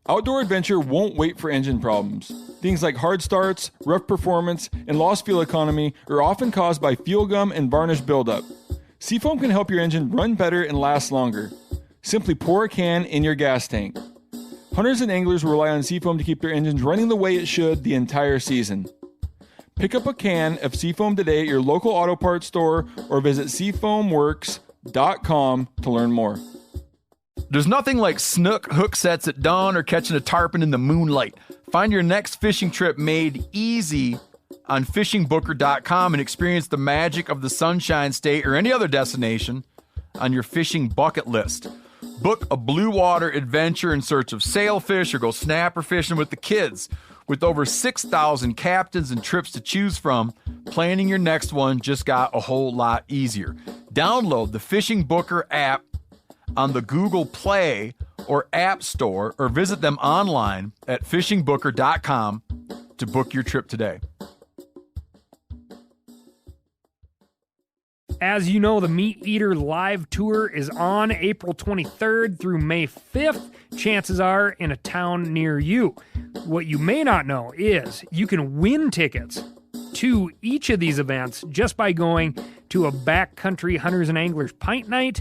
Outdoor adventure won't wait for engine problems. Things like hard starts, rough performance, and lost fuel economy are often caused by fuel gum and varnish buildup. Seafoam can help your engine run better and last longer. Simply pour a can in your gas tank. Hunters and anglers rely on Seafoam to keep their engines running the way it should the entire season. Pick up a can of Seafoam today at your local auto parts store or visit seafoamworks.com to learn more. There's nothing like snook hook sets at dawn or catching a tarpon in the moonlight. Find your next fishing trip made easy on fishingbooker.com and experience the magic of the Sunshine State or any other destination on your fishing bucket list. Book a blue water adventure in search of sailfish or go snapper fishing with the kids. With over 6,000 captains and trips to choose from, planning your next one just got a whole lot easier. Download the Fishing Booker app on the Google Play or App Store or visit them online at fishingbooker.com to book your trip today. As you know, the Meat Eater Live Tour is on April 23rd through May 5th. Chances are in a town near you. What you may not know is you can win tickets to each of these events just by going to a backcountry hunters and anglers pint night.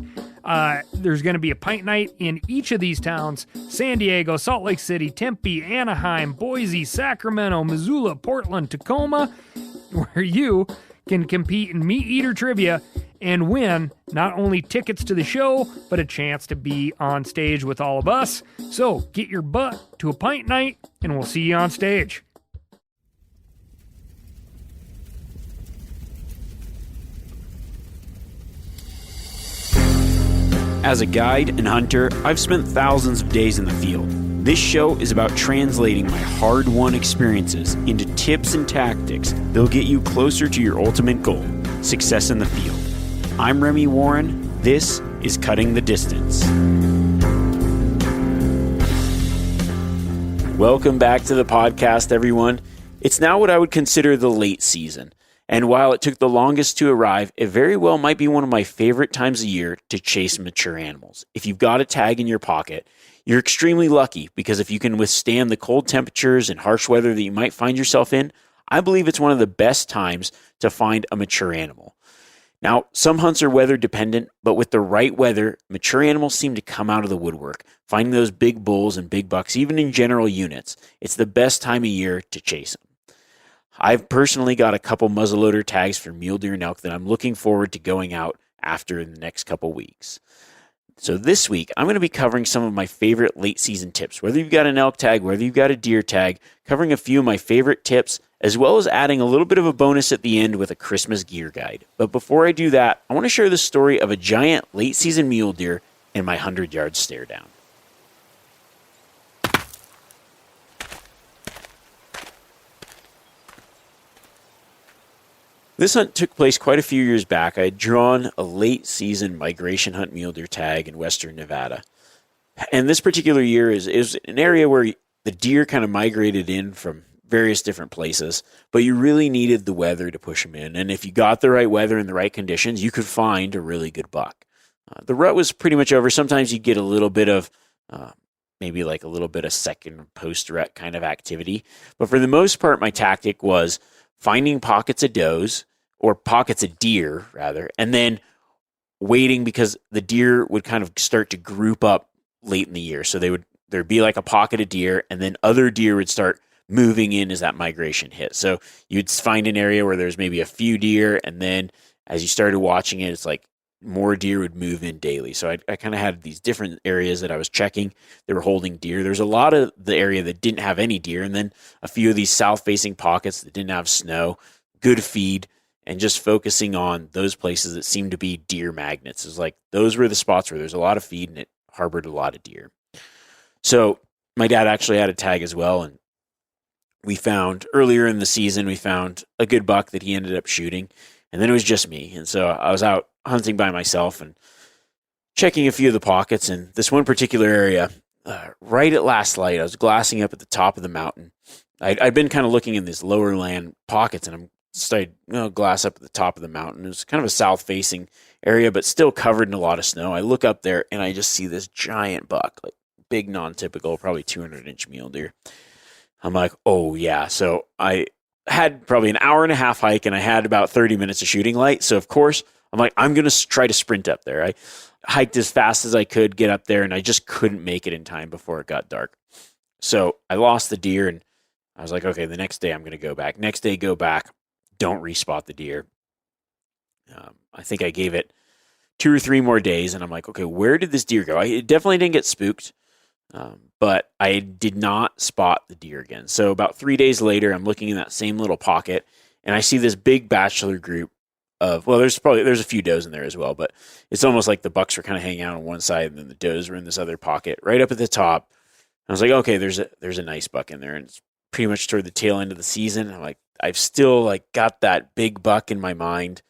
There's going to be a pint night in each of these towns: San Diego, Salt Lake City, Tempe, Anaheim, Boise, Sacramento, Missoula, Portland, Tacoma, where you can compete in Meat Eater trivia and win not only tickets to the show, but a chance to be on stage with all of us. So get your butt to a pint night, and we'll see you on stage. As a guide and hunter, I've spent thousands of days in the field. This show is about translating my hard-won experiences into tips and tactics that'll get you closer to your ultimate goal, success in the field. I'm Remi Warren. This is Cutting the Distance. Welcome back to the podcast, everyone. It's now what I would consider the late season. And while it took the longest to arrive, it very well might be one of my favorite times of year to chase mature animals. If you've got a tag in your pocket, you're extremely lucky, because if you can withstand the cold temperatures and harsh weather that you might find yourself in, I believe it's one of the best times to find a mature animal. Now, some hunts are weather dependent, but with the right weather, mature animals seem to come out of the woodwork, finding those big bulls and big bucks, even in general units. It's the best time of year to chase them. I've personally got a couple muzzleloader tags for mule deer and elk that I'm looking forward to going out after in the next couple weeks. So this week, I'm going to be covering some of my favorite late season tips. Whether you've got an elk tag, whether you've got a deer tag, covering a few of my favorite tips, as well as adding a little bit of a bonus at the end with a Christmas gear guide. But before I do that, I want to share the story of a giant late season mule deer in my 100-yard stare down. This hunt took place quite a few years back. I had drawn a late season migration hunt mule deer tag in western Nevada. And this particular year is an area where the deer kind of migrated in from various different places, but you really needed the weather to push them in. And if you got the right weather and the right conditions, you could find a really good buck. The rut was pretty much over. Sometimes you get a little bit of, maybe like a little bit of second post-rut kind of activity. But for the most part, my tactic was finding pockets of does, or pockets of deer rather, and then waiting, because the deer would kind of start to group up late in the year. So there'd be like a pocket of deer, and then other deer would start moving in as that migration hit. So you'd find an area where there's maybe a few deer, and then as you started watching it, it's like more deer would move in daily. So I kind of had these different areas that I was checking. They were holding deer. There's a lot of the area that didn't have any deer, and then a few of these south-facing pockets that didn't have snow, good feed, and just focusing on those places that seemed to be deer magnets. It's like those were the spots where there's a lot of feed and it harbored a lot of deer. So my dad actually had a tag as well, and we found earlier in the season, we found a good buck that he ended up shooting, and then it was just me. And so I was out hunting by myself and checking a few of the pockets. And this one particular area, right at last light, I was glassing up at the top of the mountain. I'd been kind of looking in these lower land pockets, and I'm started glass up at the top of the mountain. It was kind of a south-facing area, but still covered in a lot of snow. I look up there, and I just see this giant buck, like big non-typical, probably 200-inch mule deer. I'm like, oh yeah. So I had probably an hour and a half hike, and I had about 30 minutes of shooting light. So of course, I'm like, I'm going to try to sprint up there. I hiked as fast as I could get up there, and I just couldn't make it in time before it got dark. So I lost the deer, and I was like, okay, the next day I'm going to go back. Next day, go back. Don't respot the deer. I think I gave it 2 or 3 more days, and I'm like, okay, where did this deer go? It definitely didn't get spooked, but I did not spot the deer again. So about 3 days later, I'm looking in that same little pocket, and I see this big bachelor group of, well, there's a few does in there as well, but it's almost like the bucks were kind of hanging out on one side, and then the does were in this other pocket right up at the top. I was like, okay, there's a nice buck in there, and it's pretty much toward the tail end of the season. I'm like, I've still like got that big buck in my mind.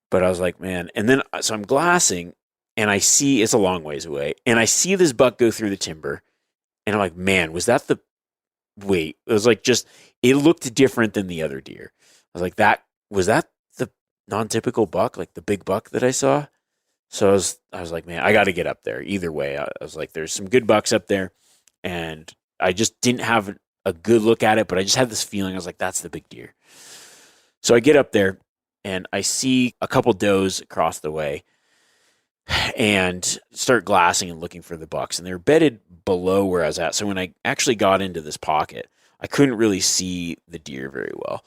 But I was like, man, and then, so I'm glassing, and I see, it's a long ways away, and I see this buck go through the timber, and I'm like, man, was that the, wait, it was like just, it looked different than the other deer. I was like, was that the non-typical buck, like the big buck that I saw? So I was like, man, I got to get up there. Either way, I was like, there's some good bucks up there, and I just didn't have a good look at it, but I just had this feeling, I was like, that's the big deer. So I get up there, and I see a couple does across the way and start glassing and looking for the bucks. And they're bedded below where I was at. So when I actually got into this pocket, I couldn't really see the deer very well.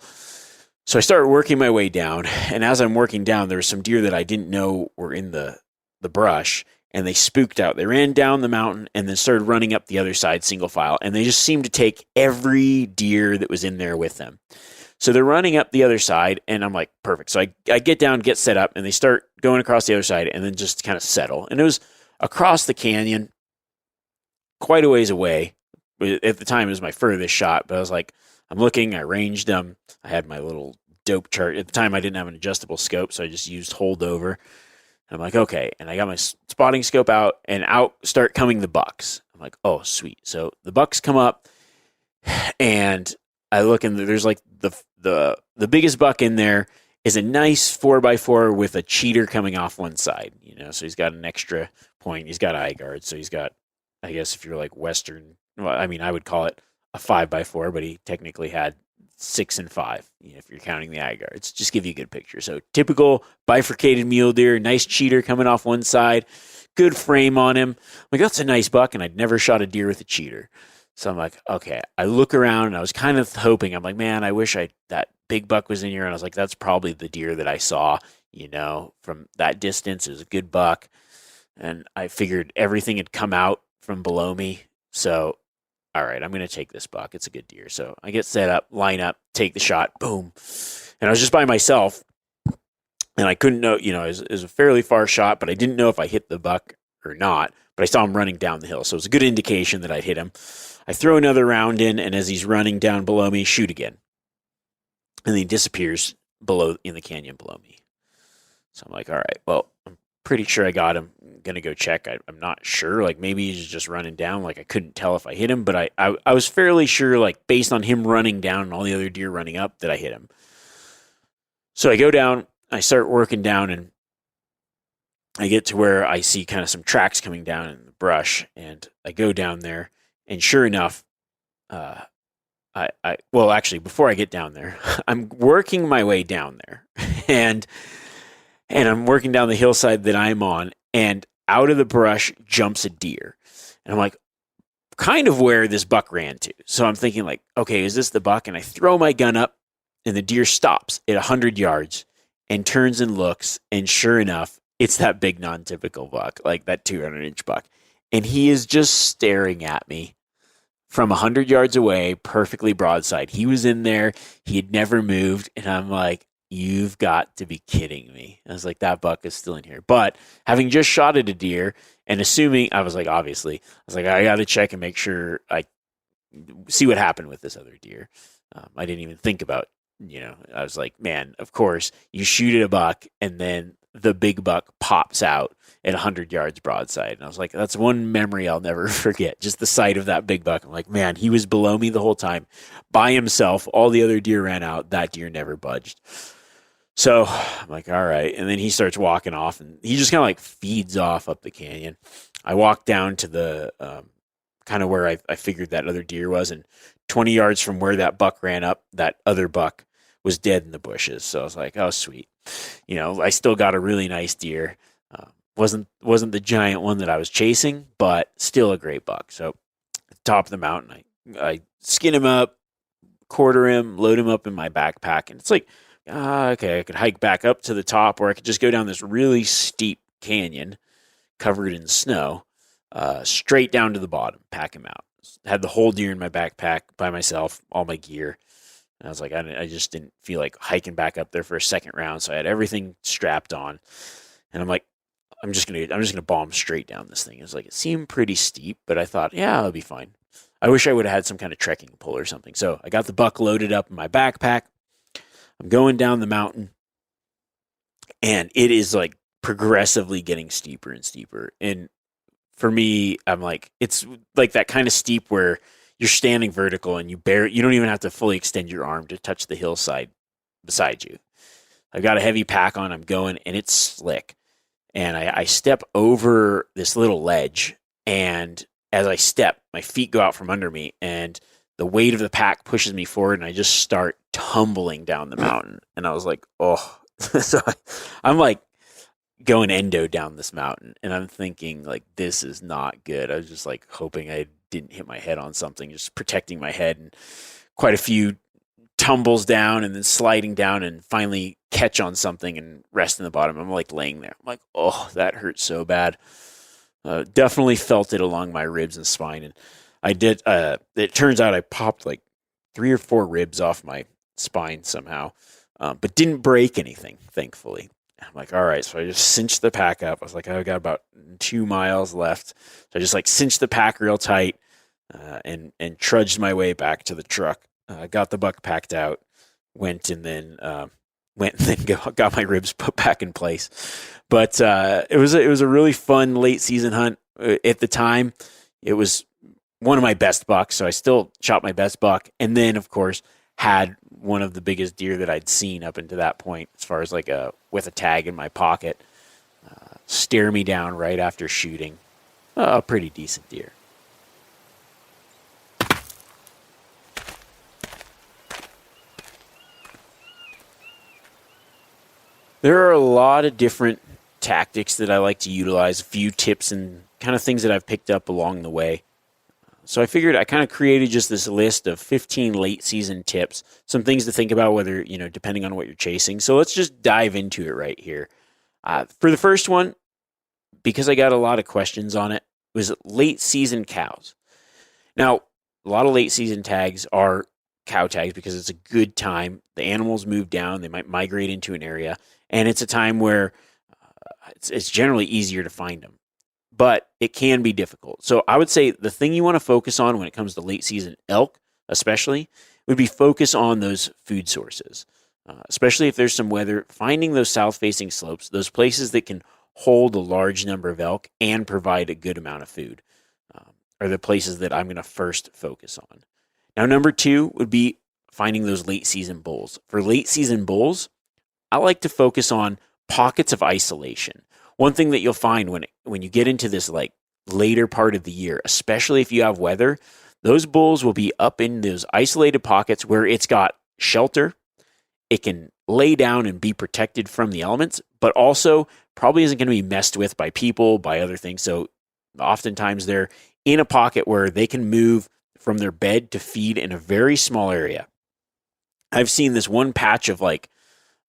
So I started working my way down. And as I'm working down, there were some deer that I didn't know were in the brush. And they spooked out. They ran down the mountain and then started running up the other side single file. And they just seemed to take every deer that was in there with them. So they're running up the other side, and I'm like, perfect. So I get down, get set up, and they start going across the other side and then just kind of settle. And it was across the canyon, quite a ways away. At the time, it was my furthest shot, but I was like, I'm looking, I ranged them. I had my little dope chart. At the time, I didn't have an adjustable scope, so I just used holdover. And I'm like, okay. And I got my spotting scope out, and out start coming the bucks. I'm like, oh, sweet. So the bucks come up, and I look, and there's like the biggest buck in there is a nice 4x4 with a cheater coming off one side, so he's got an extra point. He's got eye guard. So he's got, I guess if you're like Western, well, I mean, I would call it a 5x4, but he technically had 6 and 5, if you're counting the eye guards. Just give you a good picture. So typical bifurcated mule deer, nice cheater coming off one side, good frame on him. I'm like, that's a nice buck, and I'd never shot a deer with a cheater. So I'm like, okay. I look around, and I was kind of hoping. I'm like, man, I wish that big buck was in here. And I was like, that's probably the deer that I saw, from that distance. It was a good buck. And I figured everything had come out from below me. So, all right, I'm going to take this buck. It's a good deer. So I get set up, line up, take the shot, boom. And I was just by myself, and I couldn't know, it was a fairly far shot, but I didn't know if I hit the buck or not. But I saw him running down the hill. So it was a good indication that I hit him. I throw another round in, and as he's running down below me, shoot again. And then he disappears in the canyon below me. So I'm like, all right, well, I'm pretty sure I got him. I'm going to go check. I'm not sure. Like, maybe he's just running down. Like, I couldn't tell if I hit him, but I was fairly sure, like, based on him running down and all the other deer running up, that I hit him. So I go down, I start working down, and I get to where I see kind of some tracks coming down in the brush, and I go down there. And sure enough, actually, before I get down there, I'm working my way down there, and I'm working down the hillside that I'm on, and out of the brush jumps a deer, and I'm like, kind of where this buck ran to. So I'm thinking like, okay, is this the buck? And I throw my gun up, and the deer stops at 100 yards and turns and looks, and sure enough, it's that big non-typical buck, like that 200-inch buck, and he is just staring at me from 100 yards away, perfectly broadside. He was in there. He had never moved. And I'm like, you've got to be kidding me. I was like, that buck is still in here. But having just shot at a deer and assuming, I was like, obviously, I was like, I got to check and make sure I see what happened with this other deer. I didn't even think about, I was like, man, of course, you shoot at a buck and then the big buck pops out at 100 yards broadside. And I was like, that's one memory I'll never forget. Just the sight of that big buck. I'm like, man, he was below me the whole time by himself. All the other deer ran out. That deer never budged. So I'm like, all right. And then he starts walking off, and he just kind of like feeds off up the canyon. I walk down to the kind of where I figured that other deer was. And 20 yards from where that buck ran up, that other buck was dead in the bushes. So I was like, oh, sweet. I still got a really nice deer. Wasn't the giant one that I was chasing, but still a great buck. So at the top of the mountain, I skin him up, quarter him, load him up in my backpack. And it's like, okay, I could hike back up to the top, or I could just go down this really steep canyon covered in snow, straight down to the bottom, pack him out. Had the whole deer in my backpack by myself, all my gear. And I was like, I just didn't feel like hiking back up there for a second round. So I had everything strapped on, and I'm like, I'm just gonna bomb straight down this thing. It seemed pretty steep, but I thought, yeah, it'll be fine. I wish I would have had some kind of trekking pole or something. So I got the buck loaded up in my backpack. I'm going down the mountain, and it is like progressively getting steeper and steeper. And for me, I'm like, it's like that kind of steep where you're standing vertical and you don't even have to fully extend your arm to touch the hillside beside you. I've got a heavy pack on, I'm going, and it's slick. And I step over this little ledge, and as I step, my feet go out from under me, and the weight of the pack pushes me forward, and I just start tumbling down the mountain. And I was like, oh. So I'm like going endo down this mountain, and I'm thinking, like, this is not good. I was just like hoping I didn't hit my head on something, just protecting my head, and quite a few tumbles down and then sliding down and finally catch on something and rest in the bottom. I'm like laying there. I'm like, oh, that hurts so bad. Definitely felt it along my ribs and spine. And I did, it turns out I popped like 3 or 4 ribs off my spine somehow, but didn't break anything, thankfully. I'm like, all right. So I just cinched the pack up. I was like, I've got about 2 miles left. So I just like cinched the pack real tight, and trudged my way back to the truck. Got the buck packed out, went and then got my ribs put back in place. But it was a really fun late season hunt. At the time, it was one of my best bucks, so I still shot my best buck, and then of course had one of the biggest deer that I'd seen up until that point, as far as like with a tag in my pocket, stare me down right after shooting a pretty decent deer. There are a lot of different tactics that I like to utilize, a few tips and kind of things that I've picked up along the way. So I figured I kind of created just this list of 15 late season tips, some things to think about, whether, depending on what you're chasing. So let's just dive into it right here. For the first one, because I got a lot of questions on it, was late season cows. Now, a lot of late season tags are cow tags because it's a good time. The animals move down, they might migrate into an area, and it's a time where it's generally easier to find them. But it can be difficult. So I would say the thing you want to focus on when it comes to late season elk, especially, would be focus on those food sources. Especially if there's some weather, finding those south-facing slopes, those places that can hold a large number of elk and provide a good amount of food, are the places that I'm going to first focus on. Now, number 2 would be finding those late season bulls. For late season bulls, I like to focus on pockets of isolation. One thing that you'll find when you get into this like later part of the year, especially if you have weather, those bulls will be up in those isolated pockets where it's got shelter. It can lay down and be protected from the elements, but also probably isn't going to be messed with by people, by other things. So oftentimes they're in a pocket where they can move from their bed to feed in a very small area. I've seen this one patch of like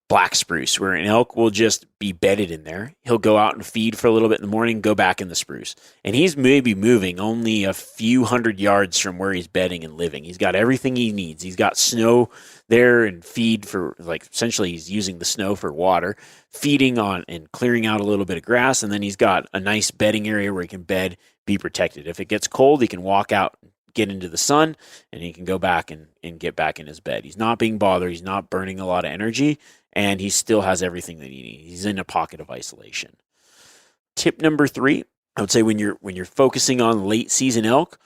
black spruce where an elk will just be bedded in there. He'll go out and feed for a little bit in the morning, go back in the spruce. And he's maybe moving only a few hundred yards from where he's bedding and living. He's got everything he needs. He's got snow there and feed for, like, essentially he's using the snow for water, feeding on and clearing out a little bit of grass. And then he's got a nice bedding area where he can bed, be protected. If it gets cold, he can walk out, get into the sun, and he can go back and get back in his bed. He's not being bothered. He's not burning a lot of energy, and he still has everything that he needs. He's in a pocket of isolation. Tip number 3, I would say when you're focusing on late season elk,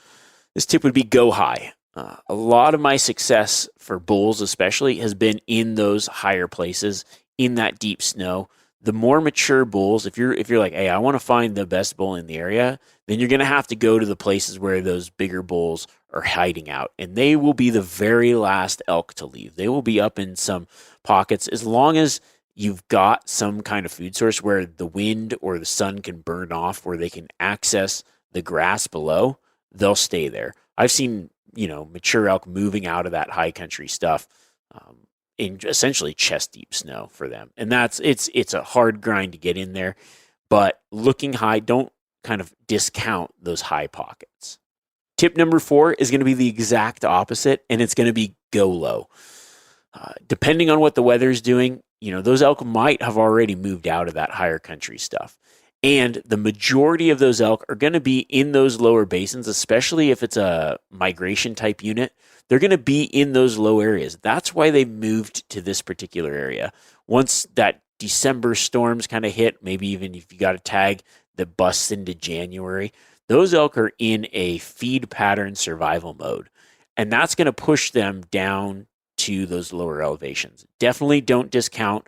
this tip would be go high. A lot of my success for bulls especially has been in those higher places, in that deep snow. the more mature bulls, if you're like, hey, I want to find the best bull in the area, then you're going to have to go to the places where those bigger bulls are hiding out. And they will be the very last elk to leave. They will be up in some pockets. As long as you've got some kind of food source where the wind or the sun can burn off, where they can access the grass below, they'll stay there. I've seen, mature elk moving out of that high country stuff in essentially chest deep snow for them. And it's a hard grind to get in there, but looking high, don't kind of discount those high pockets. Tip number 4 is going to be the exact opposite, and it's going to be go low. Depending on what the weather is doing, those elk might have already moved out of that higher country stuff. And the majority of those elk are going to be in those lower basins, especially if it's a migration type unit. They're going to be in those low areas. That's why they moved to this particular area. Once that December storms kind of hit, maybe even if you got a tag that busts into January, those elk are in a feed pattern survival mode. And that's going to push them down to those lower elevations. Definitely don't discount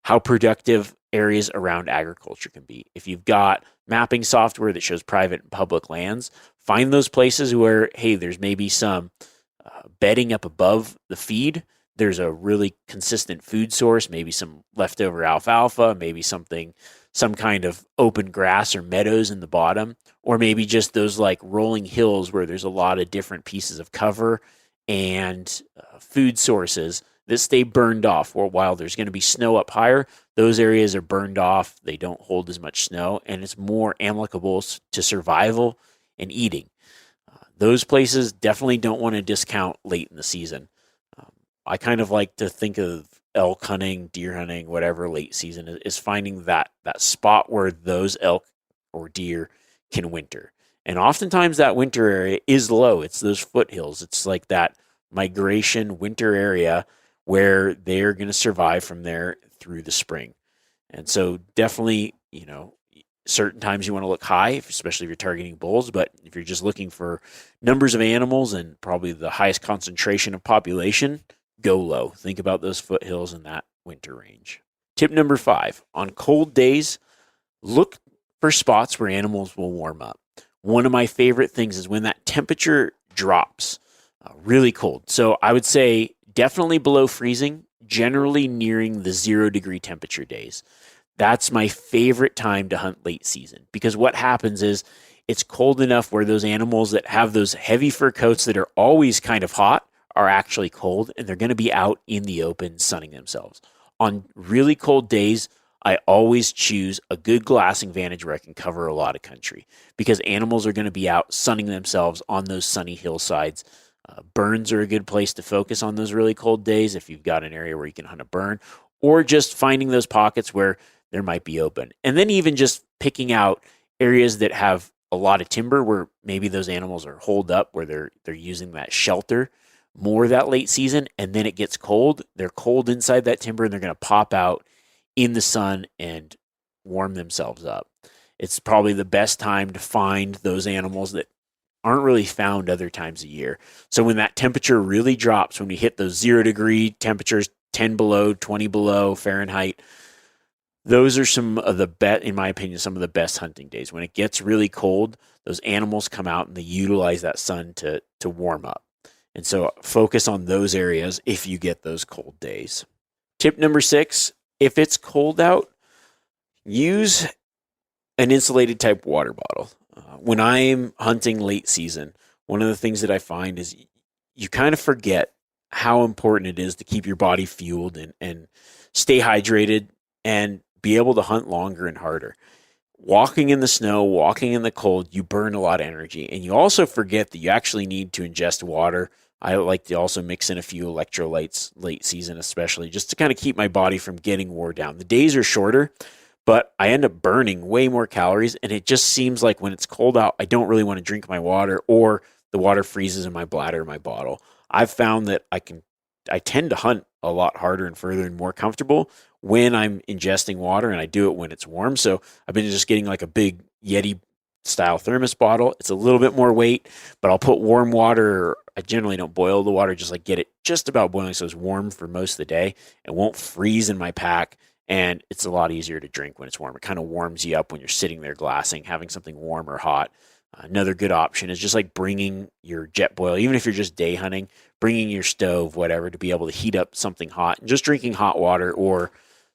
how productive areas around agriculture can be. If you've got mapping software that shows private and public lands, find those places where, hey, there's maybe some bedding up above the feed. There's a really consistent food source, maybe some leftover alfalfa, maybe some kind of open grass or meadows in the bottom, or maybe just those like rolling hills where there's a lot of different pieces of cover and food sources that stay burned off. Or while there's going to be snow up higher, those areas are burned off. They don't hold as much snow, and it's more amicable to survival and eating. Those places definitely don't want to discount late in the season. I kind of like to think of elk hunting, deer hunting, whatever late season is finding that spot where those elk or deer can winter. And oftentimes that winter area is low. It's those foothills. It's like that migration winter area where they're going to survive from there through the spring. And so definitely, certain times you want to look high, especially if you're targeting bulls, but if you're just looking for numbers of animals and probably the highest concentration of population, go low. Think about those foothills in that winter range. Tip number 5, on cold days, look for spots where animals will warm up. One of my favorite things is when that temperature drops really cold. So I would say definitely below freezing, generally nearing the 0 degree temperature days. That's my favorite time to hunt late season, because what happens is it's cold enough where those animals that have those heavy fur coats that are always kind of hot are actually cold, and they're going to be out in the open sunning themselves. On really cold days, I always choose a good glassing vantage where I can cover a lot of country, because animals are going to be out sunning themselves on those sunny hillsides. Burns are a good place to focus on those really cold days if you've got an area where you can hunt a burn, or just finding those pockets where there might be open. And then even just picking out areas that have a lot of timber where maybe those animals are holed up, where they're using that shelter more that late season, and then it gets cold. They're cold inside that timber, and they're going to pop out in the sun and warm themselves up. It's probably the best time to find those animals that aren't really found other times a year. So when that temperature really drops, when we hit those 0 degree temperatures, 10 below, 20 below Fahrenheit, those are some of the best, in my opinion, some of the best hunting days. When it gets really cold, those animals come out and they utilize that sun to warm up. And so focus on those areas if you get those cold days. Tip number 6, if it's cold out, use an insulated type water bottle. When I'm hunting late season, one of the things that I find is you kind of forget how important it is to keep your body fueled and stay hydrated and be able to hunt longer and harder. Walking in the snow, walking in the cold, you burn a lot of energy. And you also forget that you actually need to ingest water. I like to also mix in a few electrolytes late season, especially just to kind of keep my body from getting wore down. The days are shorter, but I end up burning way more calories. And it just seems like when it's cold out, I don't really want to drink my water, or the water freezes in my bladder, my bottle. I've found that I tend to hunt a lot harder and further and more comfortable when I'm ingesting water, and I do it when it's warm. So I've been just getting like a big Yeti style thermos bottle. It's a little bit more weight, but I'll put warm water. I generally don't boil the water, just like get it just about boiling so it's warm for most of the day. It won't freeze in my pack, and it's a lot easier to drink when it's warm. It kind of warms you up when you're sitting there glassing. Having something warm or hot. Another good option is just like bringing your jet boil, even if you're just day hunting, bringing your stove, whatever, to be able to heat up something hot, and just drinking hot water or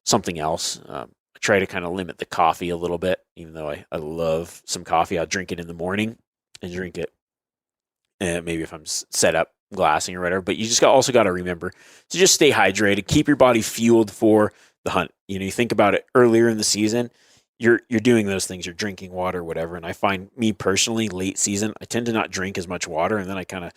something else. I try to kind of limit the coffee a little bit, even though I love some coffee. I'll drink it in the morning and drink it maybe if I'm set up glassing or whatever. But you just also got to remember to just stay hydrated, keep your body fueled for the hunt. You think about it earlier in the season, you're doing those things, you're drinking water, whatever. And I find me personally, late season, I tend to not drink as much water, and then I kind of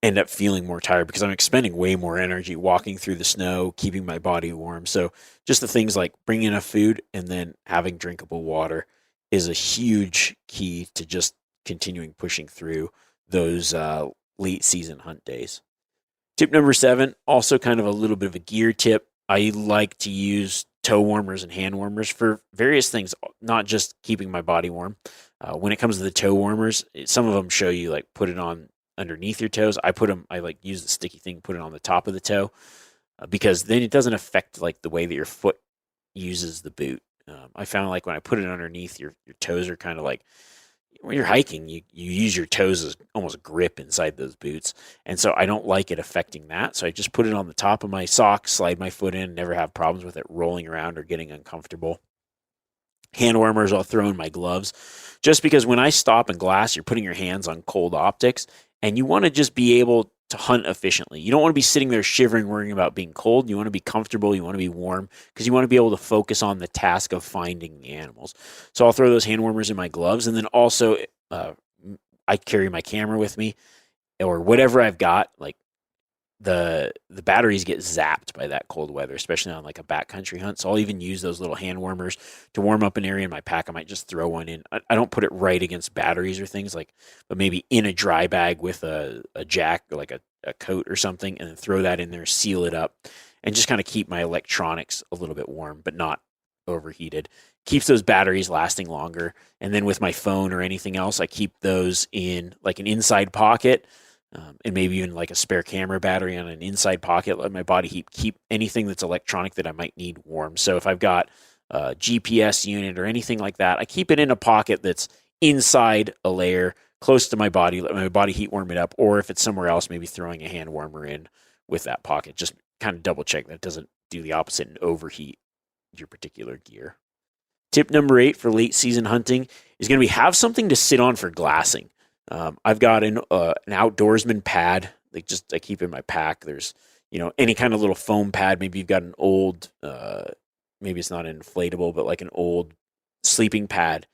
end up feeling more tired because I'm expending way more energy walking through the snow, keeping my body warm. So just the things like bringing enough food and then having drinkable water is a huge key to just continuing pushing through those late season hunt days. Tip number 7, also kind of a little bit of a gear tip. I like to use toe warmers and hand warmers for various things, not just keeping my body warm. When it comes to the toe warmers, some of them show you like put it on underneath your toes. I like use the sticky thing, put it on the top of the toe, because then it doesn't affect like the way that your foot uses the boot. I found like when I put it underneath, your toes are kind of like, when you're hiking, you use your toes as almost a grip inside those boots. And so I don't like it affecting that. So I just put it on the top of my socks, slide my foot in, never have problems with it rolling around or getting uncomfortable. Hand warmers I'll throw in my gloves, just because when I stop and glass, you're putting your hands on cold optics, and you want to just be able to hunt efficiently. You don't want to be sitting there shivering, worrying about being cold. You want to be comfortable. You want to be warm because you want to be able to focus on the task of finding the animals. So I'll throw those hand warmers in my gloves, and then also I carry my camera with me or whatever I've got. Like the batteries get zapped by that cold weather, especially on like a backcountry hunt. So I'll even use those little hand warmers to warm up an area in my pack. I might just throw one in. I don't put it right against batteries or things like, but maybe in a dry bag with a jack or like a coat or something, and then throw that in there, seal it up, and just kind of keep my electronics a little bit warm, but not overheated. Keeps those batteries lasting longer. And then with my phone or anything else, I keep those in like an inside pocket. And maybe even like a spare camera battery on an inside pocket. Let my body heat, keep anything that's electronic that I might need warm. So if I've got a GPS unit or anything like that, I keep it in a pocket that's inside a layer close to my body, let my body heat warm it up. Or if it's somewhere else, maybe throwing a hand warmer in with that pocket. Just kind of double check that it doesn't do the opposite and overheat your particular gear. Tip number 8 for late season hunting is going to be have something to sit on for glassing. I've got an outdoorsman pad. I keep in my pack. There's, any kind of little foam pad. Maybe you've got an old, maybe it's not an inflatable, but like an old sleeping pad,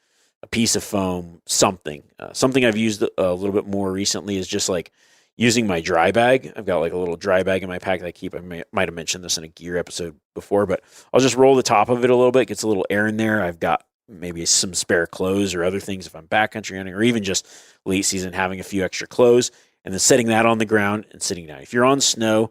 a piece of foam, something. Something I've used a little bit more recently is just like using my dry bag. I've got like a little dry bag in my pack that I keep. I might have mentioned this in a gear episode before, but I'll just roll the top of it a little bit. Gets a little air in there. I've got maybe some spare clothes or other things if I'm backcountry hunting, or even just late season having a few extra clothes, and then setting that on the ground and sitting down. If you're on snow,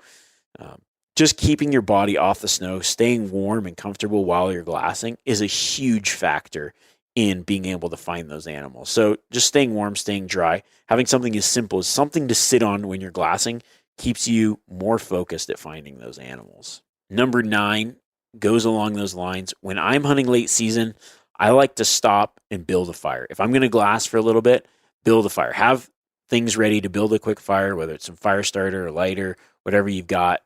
just keeping your body off the snow, staying warm and comfortable while you're glassing is a huge factor in being able to find those animals. So just staying warm, staying dry, having something as simple as something to sit on when you're glassing keeps you more focused at finding those animals. Number 9 goes along those lines. When I'm hunting late season, I like to stop and build a fire. If I'm going to glass for a little bit, build a fire. Have things ready to build a quick fire, whether it's some fire starter or lighter, whatever you've got.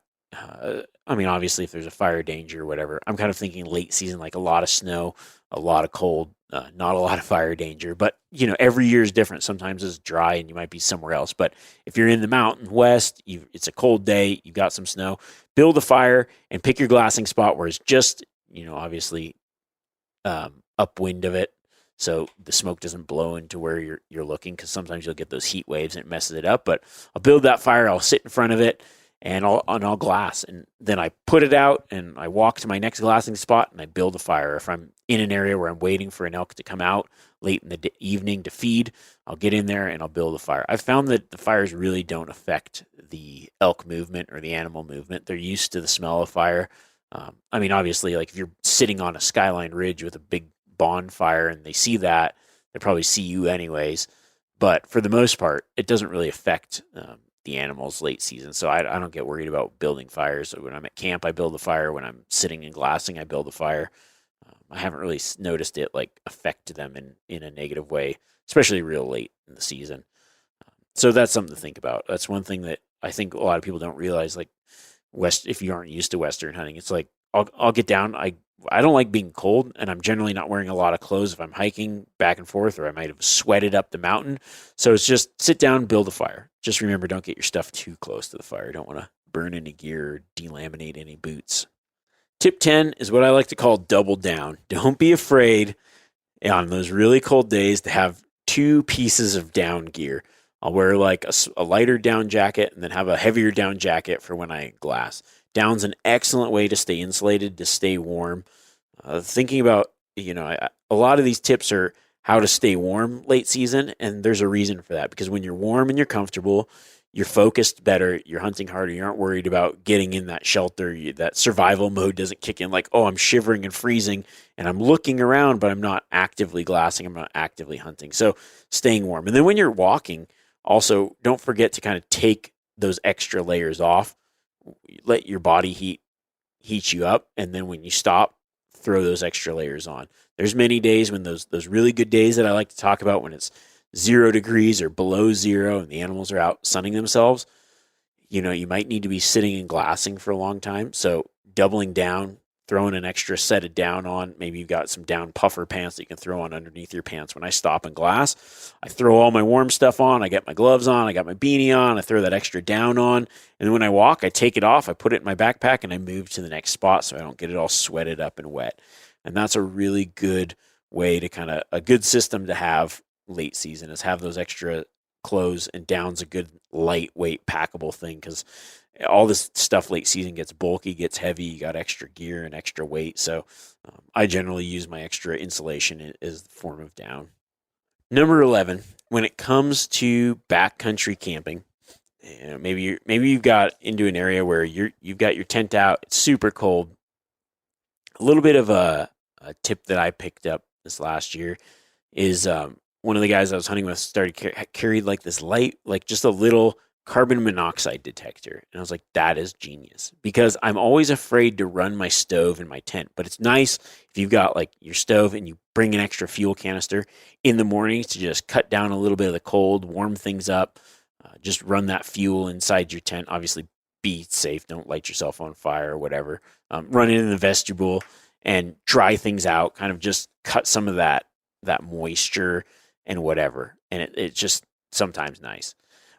Obviously, if there's a fire danger or whatever, I'm kind of thinking late season, like a lot of snow, a lot of cold, not a lot of fire danger. But, every year is different. Sometimes it's dry and you might be somewhere else. But if you're in the mountain west, it's a cold day, you've got some snow, build a fire and pick your glassing spot where it's just, obviously upwind of it, so the smoke doesn't blow into where you're looking, because sometimes you'll get those heat waves and it messes it up. But I'll build that fire, I'll sit in front of it, and I'll glass, and then I put it out and I walk to my next glassing spot and I build a fire. If I'm in an area where I'm waiting for an elk to come out late in the evening to feed, I'll get in there and I'll build a fire. I've found that the fires really don't affect the elk movement or the animal movement. They're used to the smell of fire. Obviously, like if you're sitting on a skyline ridge with a big bonfire and they see that, they probably see you anyways. But for the most part, it doesn't really affect the animals late season. So I don't get worried about building fires. So when I'm at camp, I build a fire. When I'm sitting and glassing, I build a fire. I haven't really noticed it like affect them in a negative way, especially real late in the season. So that's something to think about. That's one thing that I think a lot of people don't realize. Like if you aren't used to Western hunting, it's like I'll get down. I don't like being cold, and I'm generally not wearing a lot of clothes if I'm hiking back and forth, or I might have sweated up the mountain. So it's just sit down, build a fire. Just remember, don't get your stuff too close to the fire. Don't want to burn any gear or delaminate any boots. Tip 10 is what I like to call double down. Don't be afraid on those really cold days to have 2 pieces of down gear. I'll wear like a lighter down jacket and then have a heavier down jacket for when I glass. Down's an excellent way to stay insulated, to stay warm. Thinking about, a lot of these tips are how to stay warm late season, and there's a reason for that. Because when you're warm and you're comfortable, you're focused better, you're hunting harder, you aren't worried about getting in that shelter, that survival mode doesn't kick in like, oh, I'm shivering and freezing, and I'm looking around, but I'm not actively glassing, I'm not actively hunting. So staying warm. And then when you're walking, also, don't forget to kind of take those extra layers off. Let your body heat you up, and then when you stop, throw those extra layers on. There's many days when those really good days that I like to talk about, when it's 0 degrees or below 0 and the animals are out sunning themselves, you might need to be sitting and glassing for a long time. So doubling down, throwing an extra set of down on. Maybe you've got some down puffer pants that you can throw on underneath your pants. When I stop and glass, I throw all my warm stuff on. I get my gloves on. I got my beanie on. I throw that extra down on. And then when I walk, I take it off. I put it in my backpack and I move to the next spot so I don't get it all sweated up and wet. And that's a really good way to a good system to have late season, is have those extra clothes, and down's a good lightweight packable thing, because all this stuff late season gets bulky, gets heavy. You got extra gear and extra weight. So I generally use my extra insulation as the form of down. Number 11, when it comes to backcountry camping, maybe you've got into an area where you've got your tent out. It's super cold. A little bit of a tip that I picked up this last year is one of the guys I was hunting with carried like this light, like just a little carbon monoxide detector. And I was like, that is genius, because I'm always afraid to run my stove in my tent. But it's nice if you've got like your stove and you bring an extra fuel canister in the mornings to just cut down a little bit of the cold, warm things up. Just run that fuel inside your tent. Obviously, be safe. Don't light yourself on fire or whatever. Run it in the vestibule and dry things out. Kind of just cut some of that moisture and whatever. And it's just sometimes nice.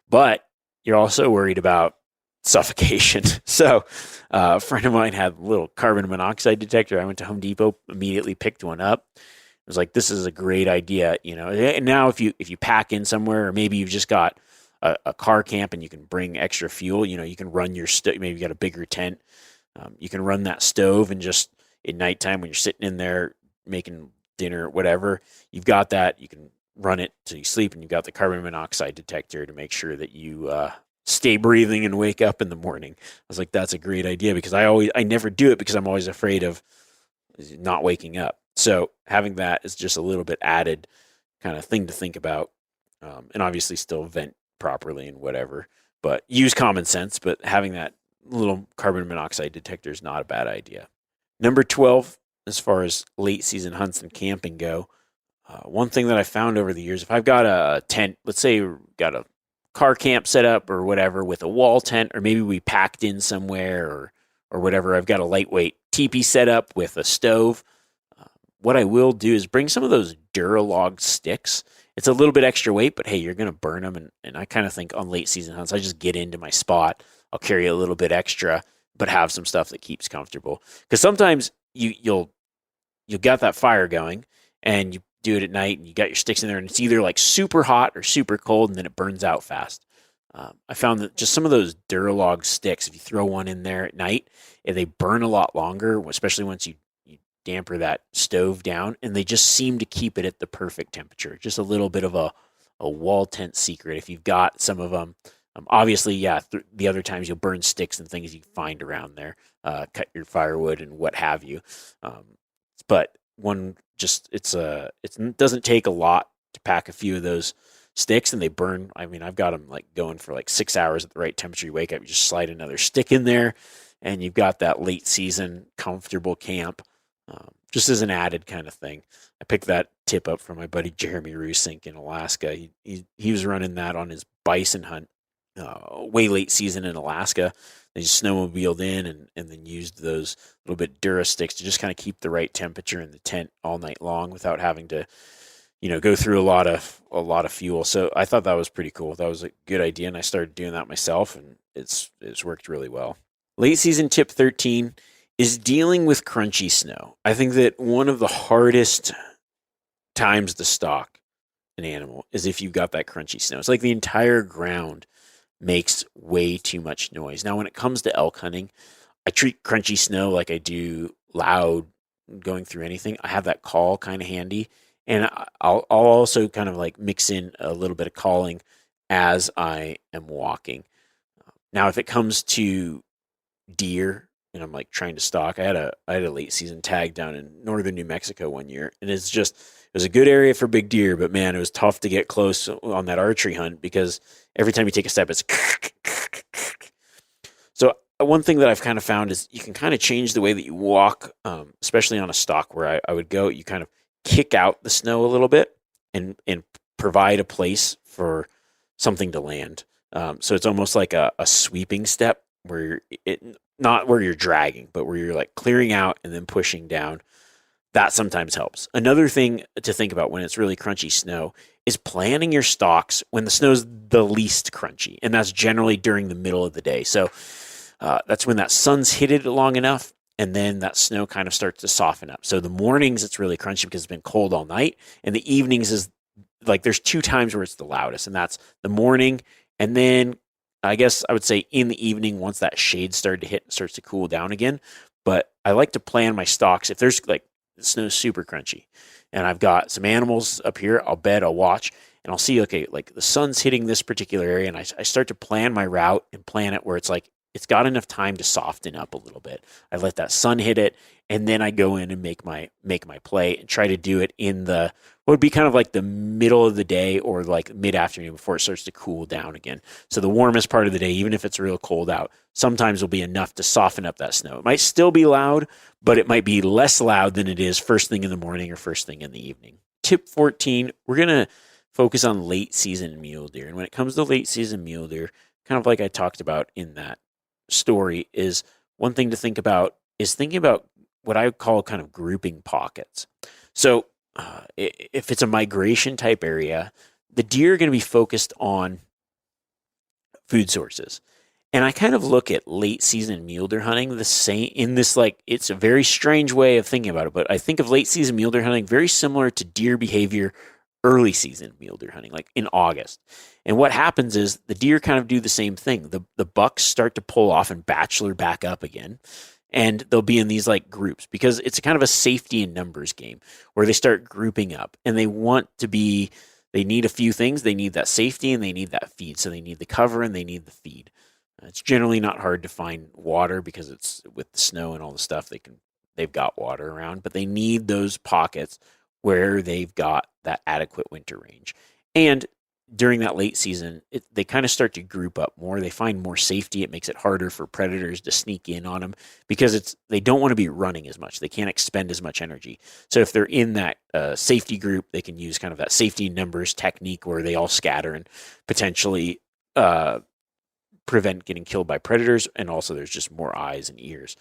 But you're also worried about suffocation. So a friend of mine had a little carbon monoxide detector. I went to Home Depot, immediately picked one up. I was like, this is a great idea. And now if you pack in somewhere, or maybe you've just got a car camp and you can bring extra fuel, you can run your stove. Maybe you got a bigger tent. You can run that stove, and just at nighttime when you're sitting in there making dinner, whatever, you've got that. You can run it till you sleep, and you've got the carbon monoxide detector to make sure that you stay breathing and wake up in the morning. I was like, that's a great idea, because I never do it because I'm always afraid of not waking up. So having that is just a little bit added kind of thing to think about, and obviously still vent properly and whatever, but use common sense. But having that little carbon monoxide detector is not a bad idea. Number 12, as far as late season hunts and camping go, one thing that I found over the years, if I've got a tent, let's say we've got a car camp set up or whatever with a wall tent, or maybe we packed in somewhere or whatever, I've got a lightweight teepee set up with a stove. What I will do is bring some of those Duralog sticks. It's a little bit extra weight, but hey, you're going to burn them. And I kind of think on late season hunts, I just get into my spot. I'll carry a little bit extra, but have some stuff that keeps comfortable. Because sometimes you'll got that fire going, and you do it at night, and you got your sticks in there, and it's either like super hot or super cold, and then it burns out fast. I found that just some of those Duralog sticks, if you throw one in there at night, they burn a lot longer, especially once you damper that stove down, and they just seem to keep it at the perfect temperature. Just a little bit of a wall tent secret if you've got some of them. Obviously, the other times you'll burn sticks and things you find around there, cut your firewood and what have you. But it doesn't take a lot to pack a few of those sticks and they burn. I mean, I've got them like going for like 6 hours at the right temperature. You wake up, you just slide another stick in there, and you've got that late season comfortable camp, just as an added kind of thing. I picked that tip up from my buddy Jeremy Rusink in Alaska. He was running that on his bison hunt way late season in Alaska. They just snowmobiled in and then used those little bit Dura sticks to just kind of keep the right temperature in the tent all night long without having to, go through a lot of fuel. So I thought that was pretty cool. That was a good idea, and I started doing that myself, and it's worked really well. Late season tip 13 is dealing with crunchy snow. I think that one of the hardest times to stalk an animal is if you've got that crunchy snow. It's like the entire ground makes way too much noise. Now, when it comes to elk hunting, I treat crunchy snow like I do loud going through anything. I have that call kind of handy, and I'll also kind of like mix in a little bit of calling as I am walking. Now, if it comes to deer and I'm like trying to stalk, I had a late season tag down in northern New Mexico one year, and it was a good area for big deer, but man, it was tough to get close on that archery hunt because every time you take a step, it's. So one thing that I've kind of found is you can kind of change the way that you walk, especially on a stalk where I would go. You kind of kick out the snow a little bit and provide a place for something to land. So it's almost like a sweeping step where not where you're dragging, but where you're like clearing out and then pushing down. That sometimes helps. Another thing to think about when it's really crunchy snow is planning your stalks when the snow's the least crunchy, and that's generally during the middle of the day. So that's when that sun's hit it long enough, and then that snow kind of starts to soften up. So the mornings it's really crunchy because it's been cold all night, and the evenings is like there's 2 times where it's the loudest, and that's the morning, and then I guess I would say in the evening once that shade started to hit and starts to cool down again. But I like to plan my stalks if there's like the snow's super crunchy and I've got some animals up here, I'll watch, and I'll see, okay, like the sun's hitting this particular area, and I start to plan my route and plan it where it's like it's got enough time to soften up a little bit. I let that sun hit it, and then I go in and make my play and try to do it in what would be kind of like the middle of the day or like mid-afternoon before it starts to cool down again. So the warmest part of the day, even if it's real cold out, sometimes will be enough to soften up that snow. It might still be loud, but it might be less loud than it is first thing in the morning or first thing in the evening. Tip 14, we're going to focus on late season mule deer. And when it comes to late season mule deer, kind of like I talked about in that story, is one thing to think about is thinking about what I would call kind of grouping pockets. So if it's a migration type area, the deer are going to be focused on food sources. And I kind of look at late season mule deer hunting the same in this, like, it's a very strange way of thinking about it, but I think of late season mule deer hunting very similar to deer behavior early season mule deer hunting, like in August. And what happens is the deer kind of do the same thing. The bucks start to pull off and bachelor back up again. And they'll be in these like groups because it's kind of a safety in numbers game where they start grouping up and they need a few things. They need that safety and they need that feed. So they need the cover and they need the feed. It's generally not hard to find water because it's with the snow and all the stuff they've got water around, but they need those pockets where they've got that adequate winter range. And during that late season, they kind of start to group up more. They find more safety. It makes it harder for predators to sneak in on them because they don't want to be running as much. They can't expend as much energy. So if they're in that safety group, they can use kind of that safety numbers technique where they all scatter and potentially prevent getting killed by predators. And also there's just more eyes and ears.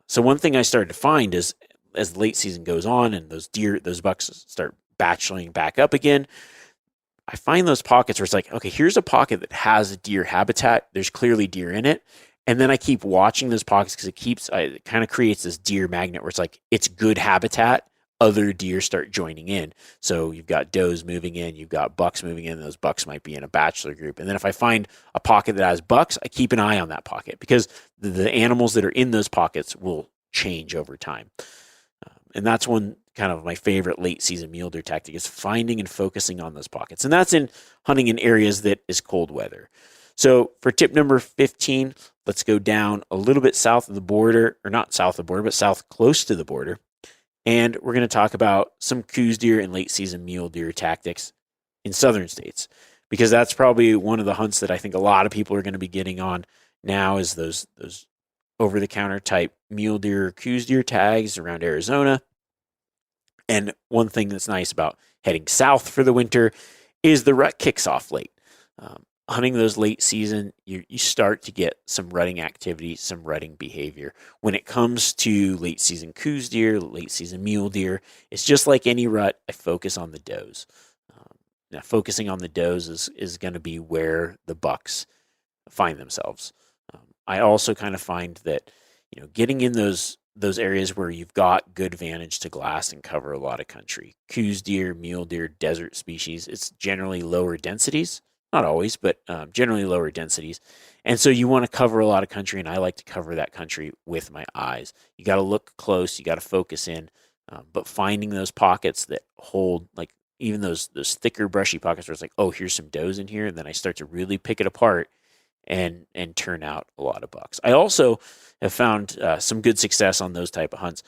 So one thing I started to find is as the late season goes on and those bucks start bacheloring back up again, I find those pockets where it's like, okay, here's a pocket that has a deer habitat. There's clearly deer in it. And then I keep watching those pockets because it kind of creates this deer magnet where it's like, it's good habitat. Other deer start joining in. So you've got does moving in, you've got bucks moving in. Those bucks might be in a bachelor group. And then if I find a pocket that has bucks, I keep an eye on that pocket because the animals that are in those pockets will change over time. And that's one kind of my favorite late season mule deer tactic is finding and focusing on those pockets. And that's in hunting in areas that is cold weather. So for tip number 15, let's go down a little bit south of the border, or not south of the border, but south close to the border. And we're going to talk about some coos deer and late season mule deer tactics in southern states. because that's probably one of the hunts that I think a lot of people are going to be getting on now is those over-the-counter type mule deer or coos deer tags around Arizona. And one thing that's nice about heading south for the winter is the rut kicks off late. Hunting those late season, you start to get some rutting activity, some rutting behavior. When it comes to late season coos deer, late season mule deer, it's just like any rut. I focus on the does. Now, focusing on the does is going to be where the bucks find themselves. I also kind of find that, getting in those areas where you've got good vantage to glass and cover a lot of country. Coos deer, mule deer, desert species, it's generally lower densities. Not always, but generally lower densities. And so you want to cover a lot of country, and I like to cover that country with my eyes. You got to look close. You got to focus in. But finding those pockets that hold, like even those thicker, brushy pockets where it's like, oh, here's some does in here, and then I start to really pick it apart and turn out a lot of bucks. I also have found some good success on those type of hunts.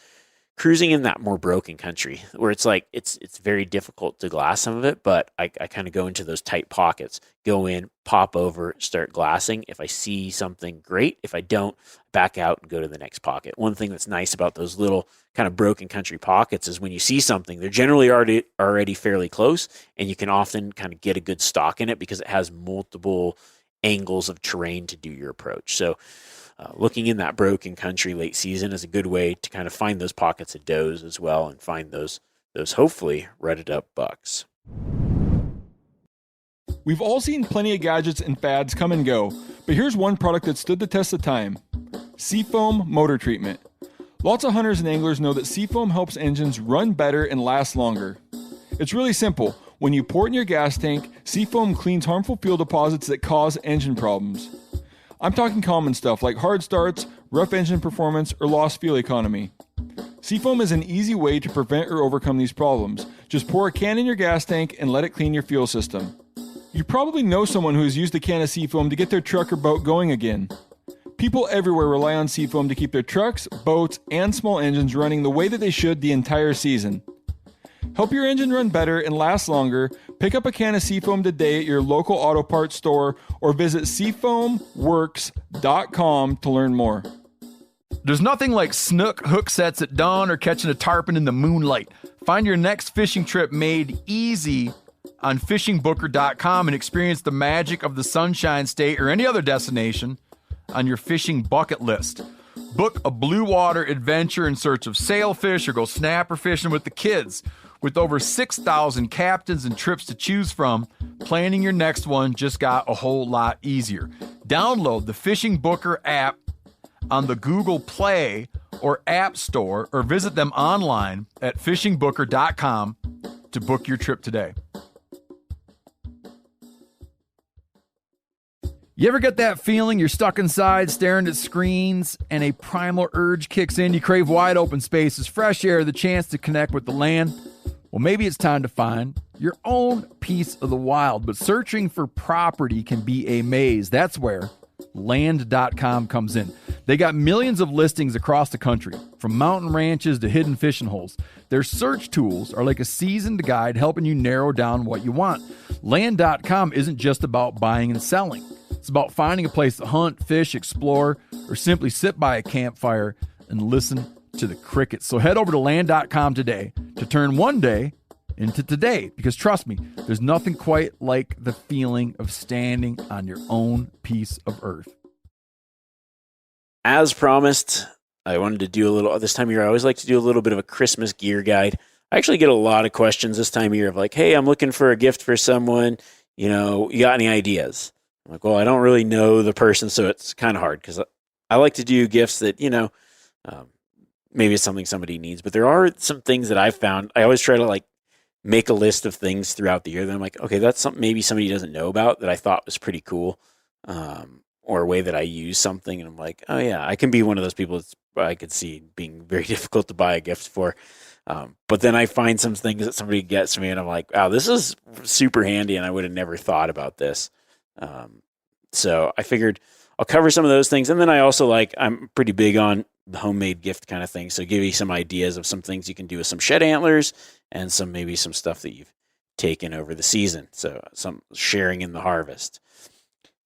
Cruising in that more broken country where it's like it's very difficult to glass some of it, but I kind of go into those tight pockets, go in, pop over, start glassing. If I see something, great. If I don't, back out and go to the next pocket. One thing that's nice about those little kind of broken country pockets is when you see something, they're generally already fairly close, and you can often kind of get a good stock in it because it has multiple angles of terrain to do your approach. So looking in that broken country late season is a good way to kind of find those pockets of does as well and find those hopefully rutted up bucks. We've all seen plenty of gadgets and fads come and go, but here's one product that stood the test of time: Seafoam Motor Treatment. Lots of hunters and anglers know that Seafoam helps engines run better and last longer. It's really simple. When you pour it in your gas tank, Seafoam cleans harmful fuel deposits that cause engine problems. I'm talking common stuff like hard starts, rough engine performance, or lost fuel economy. Seafoam is an easy way to prevent or overcome these problems. Just pour a can in your gas tank and let it clean your fuel system. You probably know someone who has used a can of Seafoam to get their truck or boat going again. People everywhere rely on Seafoam to keep their trucks, boats, and small engines running the way that they should the entire season. Help your engine run better and last longer. Pick up a can of Seafoam today at your local auto parts store or visit seafoamworks.com to learn more. There's nothing like snook hook sets at dawn or catching a tarpon in the moonlight. Find your next fishing trip made easy on fishingbooker.com and experience the magic of the Sunshine State or any other destination on your fishing bucket list. Book a blue water adventure in search of sailfish or go snapper fishing with the kids. With over 6,000 captains and trips to choose from, planning your next one just got a whole lot easier. Download the Fishing Booker app on the Google Play or App Store or visit them online at fishingbooker.com to book your trip today. You ever get that feeling you're stuck inside staring at screens and a primal urge kicks in? You crave wide open spaces, fresh air, the chance to connect with the land. Well, maybe it's time to find your own piece of the wild, but searching for property can be a maze. That's where Land.com comes in. They got millions of listings across the country, from mountain ranches to hidden fishing holes. Their search tools are like a seasoned guide helping you narrow down what you want. Land.com isn't just about buying and selling. It's about finding a place to hunt, fish, explore, or simply sit by a campfire and listen to the crickets. So head over to Land.com today to turn one day into today, because trust me, there's nothing quite like the feeling of standing on your own piece of earth. As promised, I wanted to do a little, this time of year, I always like to do a little bit of a Christmas gear guide. I actually get a lot of questions this time of year of like, hey, I'm looking for a gift for someone, you got any ideas? I'm like, well, I don't really know the person, so it's kind of hard because I like to do gifts that, maybe it's something somebody needs, but there are some things that I've found. I always try to like make a list of things throughout the year that I'm like, okay, that's something maybe somebody doesn't know about that I thought was pretty cool, or a way that I use something. And I'm like, oh yeah, I can be one of those people that I could see being very difficult to buy a gift for. But then I find some things that somebody gets me and I'm like, wow, this is super handy. And I would have never thought about this. So I figured I'll cover some of those things. And then I also I'm pretty big on the homemade gift kind of thing. So give you some ideas of some things you can do with some shed antlers and maybe some stuff that you've taken over the season. So some sharing in the harvest.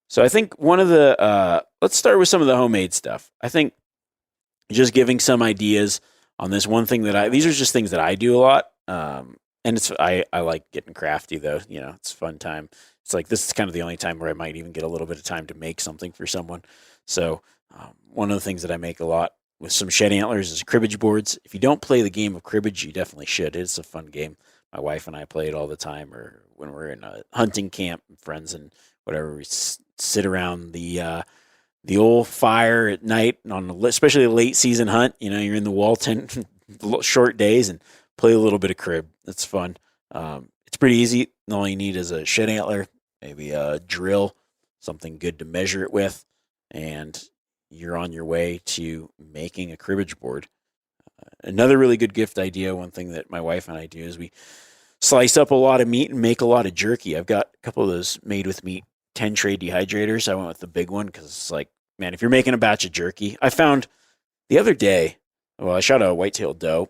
So I think one of the let's start with some of the homemade stuff. I think just giving some ideas on this one thing these are just things that I do a lot. And I like getting crafty though. It's a fun time. It's like this is kind of the only time where I might even get a little bit of time to make something for someone. So one of the things that I make a lot with some shed antlers is cribbage boards. If you don't play the game of cribbage, you definitely should. It's a fun game. My wife and I play it all the time, or when we're in a hunting camp, friends and whatever, we sit around the old fire at night especially a late season hunt. You're in the wall tent, short days, and play a little bit of crib. It's fun. It's pretty easy. All you need is a shed antler, maybe a drill, something good to measure it with, and you're on your way to making a cribbage board. Another really good gift idea, one thing that my wife and I do, is we slice up a lot of meat and make a lot of jerky. I've got a couple of those made with meat 10 tray dehydrators. I went with the big one because it's like, man, if you're making a batch of jerky, I found the other day, I shot a whitetail doe,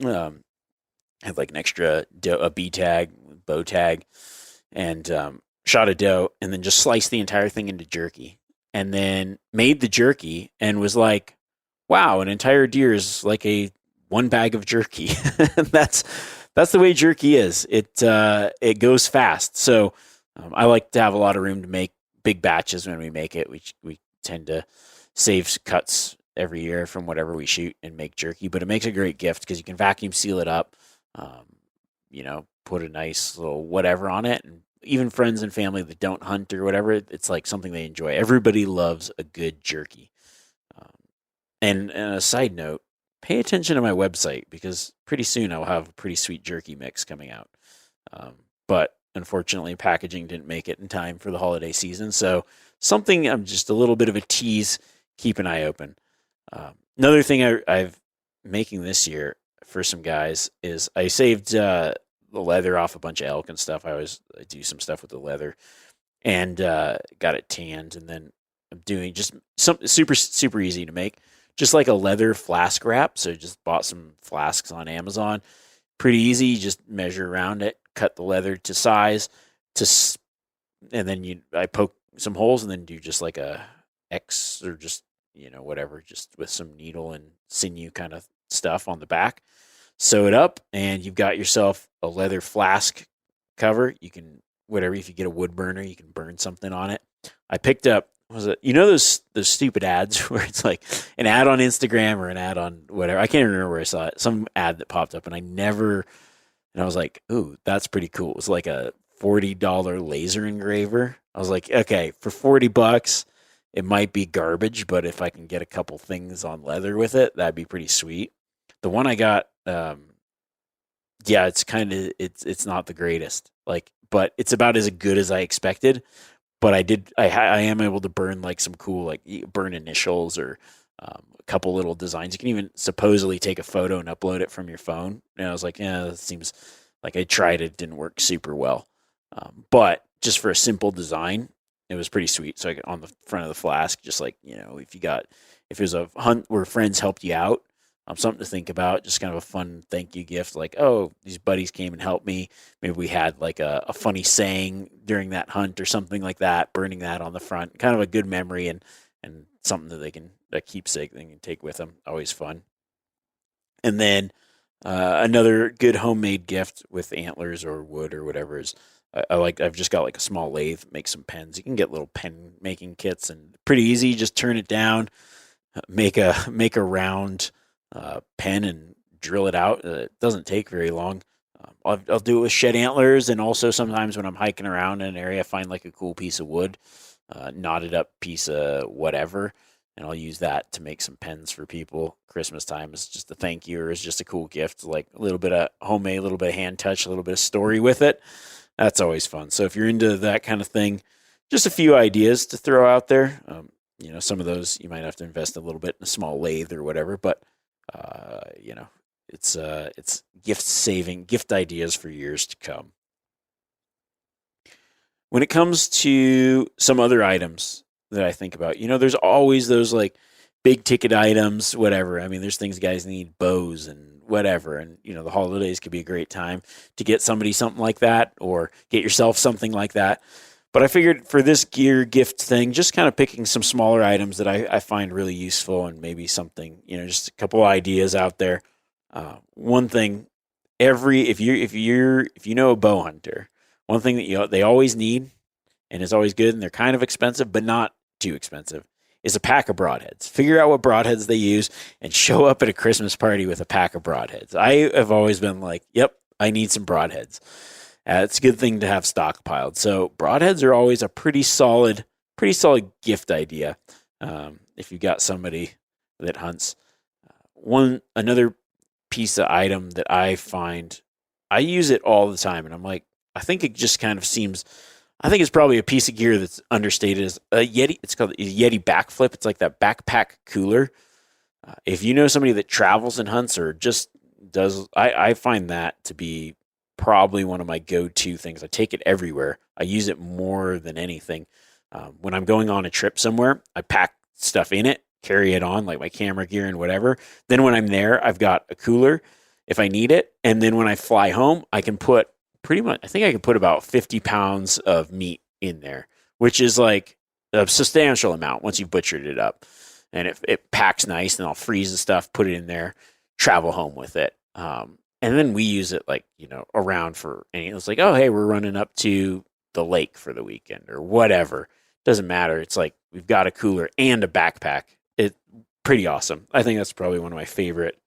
had like an extra a B tag, bow tag, and shot a doe, and then just sliced the entire thing into jerky, and then made the jerky, and was like, wow, an entire deer is like one bag of jerky. That's the way jerky is. It goes fast. So I like to have a lot of room to make big batches when we make it. We tend to save cuts every year from whatever we shoot and make jerky, but it makes a great gift because you can vacuum seal it up, put a nice little whatever on it, and even friends and family that don't hunt or whatever, it's like something they enjoy. Everybody loves a good jerky. And a side note, pay attention to my website because pretty soon I'll have a pretty sweet jerky mix coming out. But unfortunately, packaging didn't make it in time for the holiday season. So something, I'm just a little bit of a tease. Keep an eye open. Another thing I've making this year for some guys is I saved the leather off a bunch of elk and stuff. I do some stuff with the leather and got it tanned. And then I'm doing just something super, super easy to make. Just like a leather flask wrap. So just bought some flasks on Amazon. Pretty easy. Just measure around it, cut the leather to size, and then I poke some holes and then do just like a X or just, whatever, just with some needle and sinew kind of stuff on the back. Sew it up and you've got yourself a leather flask cover. You can, whatever, if you get a wood burner, you can burn something on it. I picked up, those stupid ads where it's like an ad on Instagram or an ad on whatever. I can't remember where I saw it. Some ad that popped up and I was like, ooh, that's pretty cool. It was like a $40 laser engraver. I was like, okay, for $40, it might be garbage, but if I can get a couple things on leather with it, that'd be pretty sweet. The one I got, it's not the greatest, but it's about as good as I expected. But I am able to burn like some cool, like burn initials or a couple little designs. You can even supposedly take a photo and upload it from your phone. And I was like, that seems like I tried it. Didn't work super well. But just for a simple design, it was pretty sweet. So on the front of the flask, just like, if it was a hunt where friends helped you out, something to think about, just kind of a fun thank you gift. Like, oh, these buddies came and helped me. Maybe we had like a funny saying during that hunt or something like that, burning that on the front, kind of a good memory and something that that keepsake they can take with them. Always fun. And then another good homemade gift with antlers or wood or whatever is I've just got like a small lathe, make some pens. You can get little pen making kits and pretty easy. Just turn it down, make a round pen and drill it out. It doesn't take very long. I'll do it with shed antlers, and also sometimes when I'm hiking around in an area, I find like a cool piece of wood, knotted up piece of whatever, and I'll use that to make some pens for people. Christmas time is just a thank you, or is just a cool gift, like a little bit of homemade, a little bit of hand touch, a little bit of story with it. That's always fun. So if you're into that kind of thing, just a few ideas to throw out there. Some of those you might have to invest a little bit in a small lathe or whatever, but it's gift ideas for years to come. When it comes to some other items that I think about, there's always those like big ticket items, whatever. I mean, there's things guys need, bows and whatever. And, the holidays could be a great time to get somebody something like that or get yourself something like that. But I figured for this gear gift thing, just kind of picking some smaller items that I find really useful and maybe something, just a couple ideas out there. One thing, if you know a bow hunter, one thing that they always need and is always good, and they're kind of expensive, but not too expensive, is a pack of broadheads. Figure out what broadheads they use and show up at a Christmas party with a pack of broadheads. I have always been like, yep, I need some broadheads. It's a good thing to have stockpiled. So broadheads are always a pretty solid gift idea if you got somebody that hunts. Another piece of item that I find, I use it all the time, and I'm like, I think it just kind of seems, I think it's probably a piece of gear that's understated, as a Yeti. It's called a Yeti backflip. It's like that backpack cooler. If you know somebody that travels and hunts or just does, I find that to be probably one of my go-to things. I take it everywhere. I use it more than anything. When I'm going on a trip somewhere, I pack stuff in it, carry it on, like my camera gear and whatever. Then when I'm there, I've got a cooler if I need it. And then when I fly home, I can put I think I can put about 50 pounds of meat in there, which is like a substantial amount once you've butchered it up. And it packs nice, and I'll freeze the stuff, put it in there, travel home with it. And then we use it around for any, it's like, oh, hey, we're running up to the lake for the weekend or whatever. Doesn't matter. It's like we've got a cooler and a backpack. It's pretty awesome. I think that's probably one of my favorite.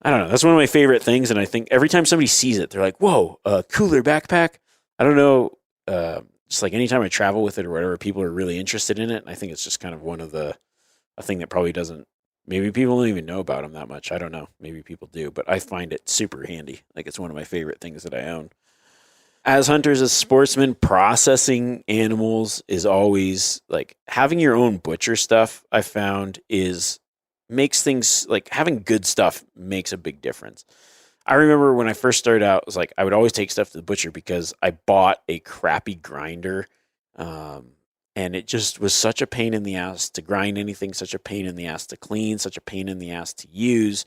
I don't know. That's one of my favorite things. And I think every time somebody sees it, they're like, whoa, a cooler backpack. I don't know. Just like anytime I travel with it or whatever, people are really interested in it. And I think it's just kind of a thing that probably maybe people don't even know about them that much. I don't know. Maybe people do, but I find it super handy. Like, it's one of my favorite things that I own. As hunters, as sportsmen, processing animals is always like having your own butcher stuff. I found makes things like having good stuff makes a big difference. I remember when I first started out, it was like I would always take stuff to the butcher because I bought a crappy grinder. And it just was such a pain in the ass to grind anything, such a pain in the ass to clean, such a pain in the ass to use,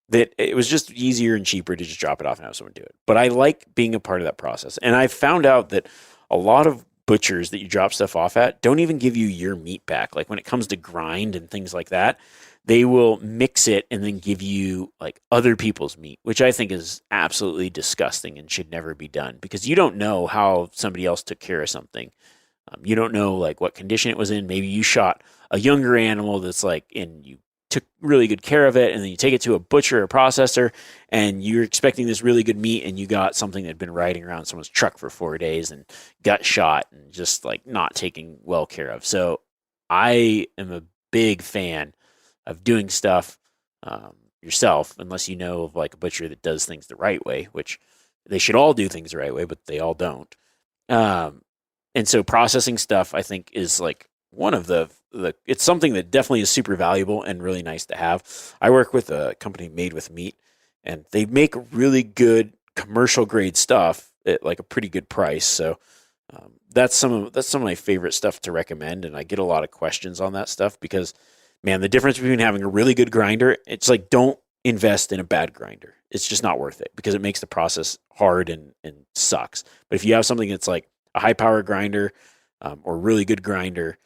that it was just easier and cheaper to just drop it off and have someone do it. But I like being a part of that process. And I found out that a lot of butchers that you drop stuff off at don't even give you your meat back. Like when it comes to grind and things like that, they will mix it and then give you like other people's meat, which I think is absolutely disgusting and should never be done because you don't know how somebody else took care of something. You don't know like what condition it was in. Maybe you shot a younger animal that's like, and you took really good care of it, and then you take it to a butcher or processor, and you're expecting this really good meat, and you got something that had been riding around someone's truck for 4 days and got shot and just like not taken well care of. So I am a big fan of doing stuff yourself, unless you know of like a butcher that does things the right way, which they should all do things the right way, but they all don't. And so processing stuff, I think, is like one of it's something that definitely is super valuable and really nice to have. I work with a company Made with Meat, and they make really good commercial grade stuff at like a pretty good price. So that's some of my favorite stuff to recommend. And I get a lot of questions on that stuff because, man, the difference between having a really good grinder, it's like, don't invest in a bad grinder. It's just not worth it because it makes the process hard and sucks. But if you have something that's like a high power grinder or really good grinder,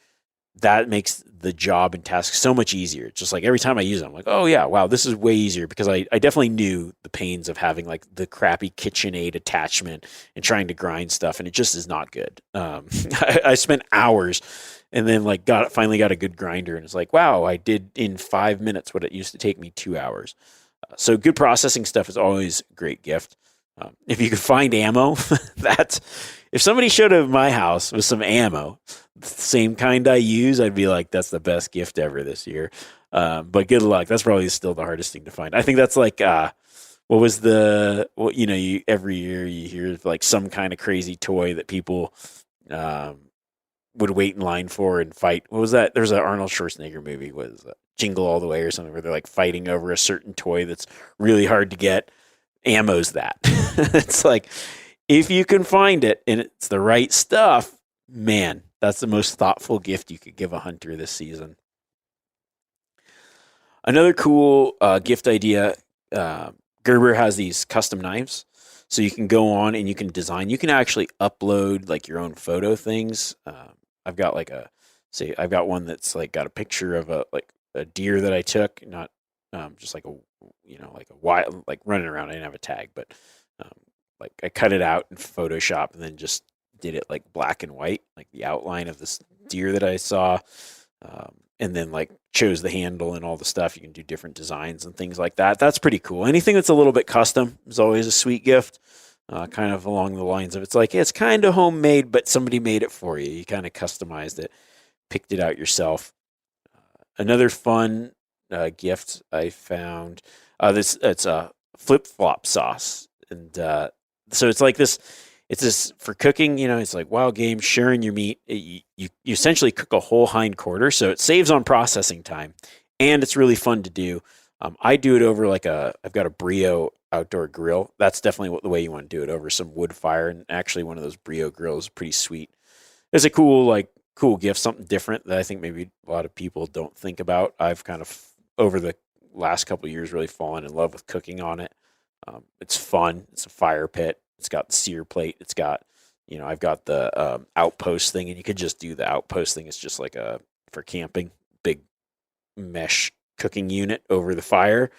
that makes the job and task so much easier. It's just like every time I use it, I'm like, oh yeah, wow, this is way easier because I definitely knew the pains of having like the crappy KitchenAid attachment and trying to grind stuff, and it just is not good. I spent hours and then like finally got a good grinder, and it's like, wow, I did in 5 minutes what it used to take me 2 hours. So good processing stuff is always a great gift. If you could find ammo, if somebody showed up at my house with some ammo, the same kind I use, I'd be like, that's the best gift ever this year. But good luck. That's probably still the hardest thing to find. I think that's like, every year you hear like some kind of crazy toy that people would wait in line for and fight. What was that? There's an Arnold Schwarzenegger movie, was Jingle All the Way or something, where they're like fighting over a certain toy that's really hard to get. Ammo's that. It's like, if you can find it and it's the right stuff, man, that's the most thoughtful gift you could give a hunter this season. Another cool gift idea Gerber has these custom knives, so you can go on and you can design. You can actually upload like your own photo things. I've got like I've got one that's like got a picture of a deer that I took, not just like a like a wild, like running around. I didn't have a tag, but like I cut it out in Photoshop and then just did it like black and white, like the outline of this deer that I saw, and then like chose the handle and all the stuff. You can do different designs and things like that. That's pretty cool. Anything that's a little bit custom is always a sweet gift. Kind of along the lines of, it's like, it's kind of homemade, but somebody made it for you. You kind of customized it, picked it out yourself. Another fun gift I found, it's a flip-flop sauce. And so it's like this, it's this for cooking, it's like wild game, sharing your meat. You essentially cook a whole hind quarter, so it saves on processing time, and it's really fun to do. I do it over I've got a Brio outdoor grill. That's definitely the way you want to do it, over some wood fire. And actually one of those Brio grills is pretty sweet. It's a cool gift, something different that I think maybe a lot of people don't think about. I've kind of, over the last couple of years, really fallen in love with cooking on it. It's fun. It's a fire pit. It's got the sear plate. It's got, I've got the outpost thing, and you could just do the outpost thing. It's just like for camping, big mesh cooking unit over the fire.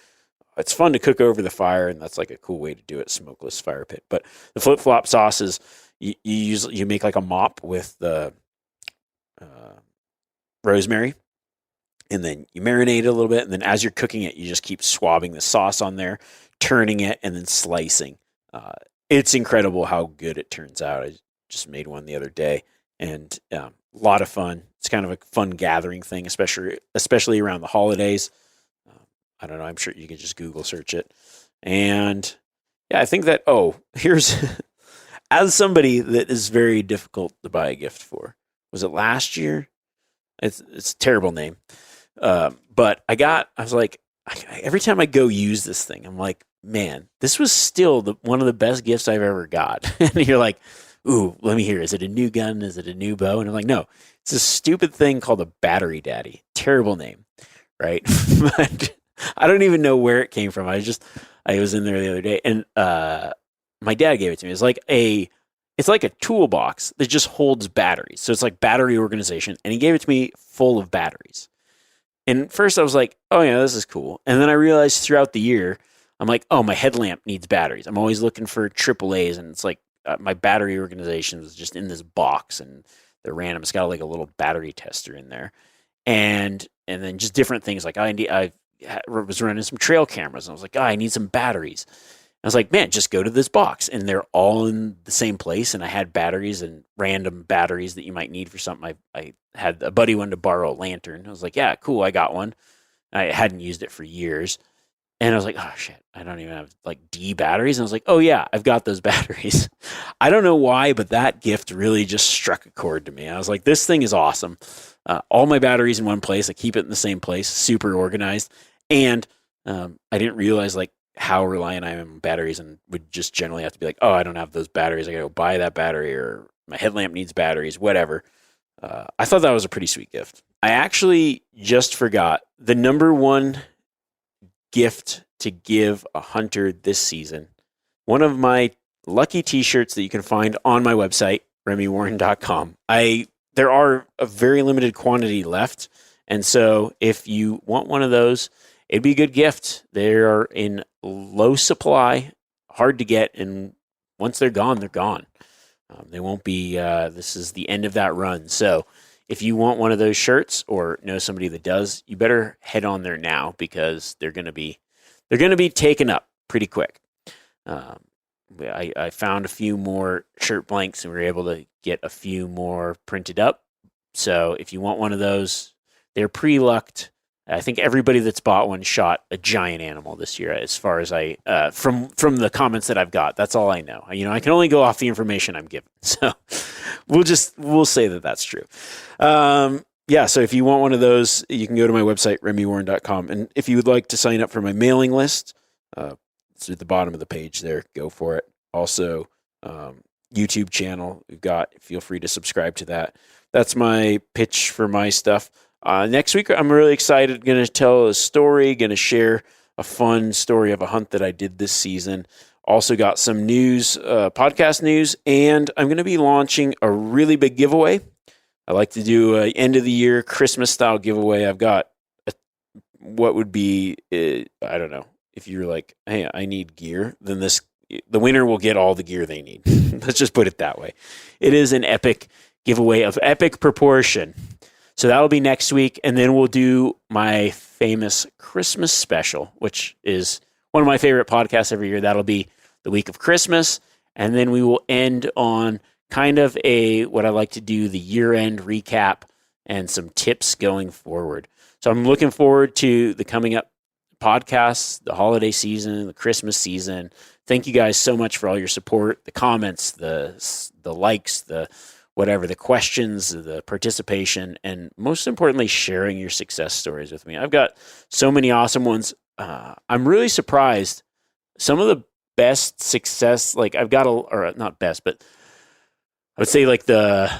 It's fun to cook over the fire, and that's like a cool way to do it, smokeless fire pit. But the flip-flop sauce is, you make like a mop with the rosemary, and then you marinate it a little bit, and then as you're cooking it, you just keep swabbing the sauce on there, turning it, and then slicing. It's incredible how good it turns out. I just made one the other day, and a lot of fun. It's kind of a fun gathering thing, especially around the holidays. I don't know. I'm sure you can just Google search it. And yeah, I think that, here's, as somebody that is very difficult to buy a gift for, was it last year? It's a terrible name. But I was like, every time I go use this thing, I'm like, man, this was still one of the best gifts I've ever got. And you're like, ooh, let me hear. Is it a new gun? Is it a new bow? And I'm like, no, it's a stupid thing called a battery daddy. Terrible name, right? But I don't even know where it came from. I was in there the other day, and my dad gave it to me. It's like a toolbox that just holds batteries. So it's like battery organization, and he gave it to me full of batteries. And first I was like, oh yeah, this is cool. And then I realized throughout the year, I'm like, oh, my headlamp needs batteries. I'm always looking for AAAs, and it's like my battery organization was just in this box, and they're random. It's got like a little battery tester in there, and then just different things. Like I was running some trail cameras, and I was like, I need some batteries. I was like, man, just go to this box, and they're all in the same place. And I had batteries and random batteries that you might need for something. I had a buddy wanted to borrow a lantern. I was like, yeah, cool, I got one. I hadn't used it for years. And I was like, oh, shit, I don't even have like D batteries. And I was like, oh, yeah, I've got those batteries. I don't know why, but that gift really just struck a chord to me. I was like, this thing is awesome. All my batteries in one place. I keep it in the same place, super organized. And I didn't realize like how reliant I am on batteries, and would just generally have to be like, oh, I don't have those batteries. I got to go buy that battery, or my headlamp needs batteries, whatever. I thought that was a pretty sweet gift. I actually just forgot the number one gift to give a hunter this season. One of my lucky t-shirts that you can find on my website, RemiWarren.com. There are a very limited quantity left. And so if you want one of those, it'd be a good gift. They are in low supply, hard to get. And once they're gone, they're gone. They won't be, this is the end of that run. So if you want one of those shirts or know somebody that does, you better head on there now, because they're going to be taken up pretty quick. I found a few more shirt blanks, and we were able to get a few more printed up. So if you want one of those, they're pre-lucked. I think everybody that's bought one shot a giant animal this year, as far as from the comments that I've got. That's all I know. I can only go off the information I'm given. So we'll say that that's true. Yeah, so if you want one of those, you can go to my website, RemiWarren.com. And if you would like to sign up for my mailing list, it's at the bottom of the page there. Go for it. Also, YouTube channel we've got. Feel free to subscribe to that. That's my pitch for my stuff. Next week, I'm really excited. Going to tell a story, going to share a fun story of a hunt that I did this season. Also got some news, podcast news, and I'm going to be launching a really big giveaway. I like to do an end of the year Christmas style giveaway. I've got what would be, I don't know, if you're like, hey, I need gear, then the winner will get all the gear they need. Let's just put it that way. It is an epic giveaway of epic proportion. So that'll be next week, and then we'll do my famous Christmas special, which is one of my favorite podcasts every year. That'll be the week of Christmas, and then we will end on kind of what I like to do, the year-end recap and some tips going forward. So I'm looking forward to the coming up podcasts, the holiday season, the Christmas season. Thank you guys so much for all your support, the comments, the likes, the whatever, the questions, the participation, and most importantly, sharing your success stories with me. I've got so many awesome ones. I'm really surprised. Some of the best success, like I've got or not best, but I would say like the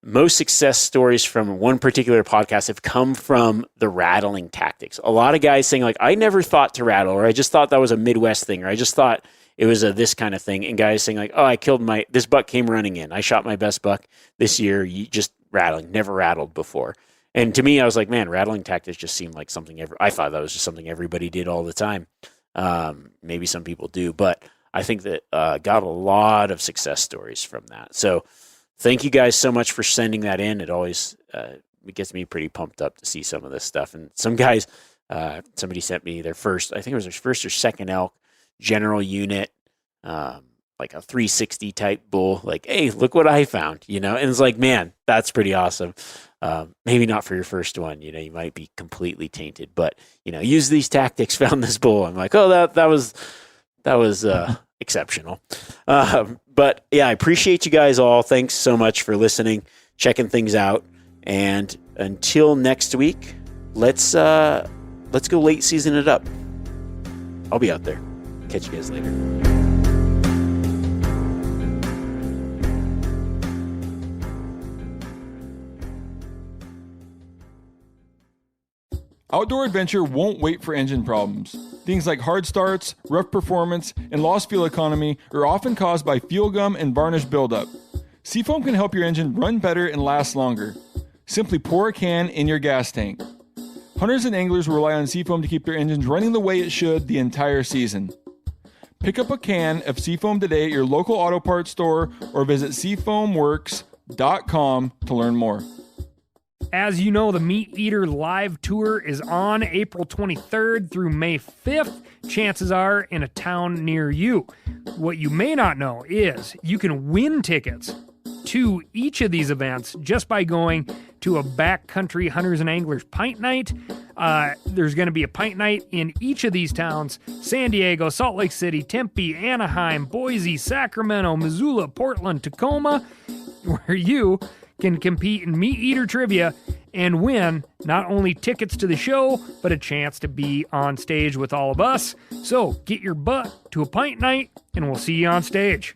most success stories from one particular podcast have come from the rattling tactics. A lot of guys saying like, I never thought to rattle, or I just thought that was a Midwest thing, or I just thought it was a this kind of thing. And guys saying like, oh, I killed this buck came running in. I shot my best buck this year. You just rattling, never rattled before. And to me, I was like, man, rattling tactics just seemed like something I thought that was just something everybody did all the time. Maybe some people do, but I think that got a lot of success stories from that. So thank you guys so much for sending that in. It always it gets me pretty pumped up to see some of this stuff. And some guys, somebody sent me their first, I think it was their first or second elk general unit, like a 360 type bull. Like, hey, look what I found, And it's like, man, that's pretty awesome. Maybe not for your first one, you might be completely tainted, but use these tactics, found this bull. I'm like, oh, that was exceptional. But yeah, I appreciate you guys all. Thanks so much for listening, checking things out. And until next week, let's go late season it up. I'll be out there. Catch you guys later. Outdoor adventure won't wait for engine problems. Things like hard starts, rough performance, and lost fuel economy are often caused by fuel gum and varnish buildup. Seafoam can help your engine run better and last longer. Simply pour a can in your gas tank. Hunters and anglers rely on Seafoam to keep their engines running the way it should the entire season. Pick up a can of Seafoam today at your local auto parts store or visit seafoamworks.com to learn more. As you know, the Meat Eater live tour is on April 23rd through May 5th. Chances are in a town near you. What you may not know is you can win tickets to each of these events just by going to a backcountry hunters and anglers pint night. There's going to be a pint night in each of these towns: San Diego, Salt Lake City, Tempe, Anaheim, Boise, Sacramento, Missoula, Portland, Tacoma, where you can compete in Meat Eater trivia and win not only tickets to the show, but a chance to be on stage with all of us. So get your butt to a pint night, and we'll see you on stage.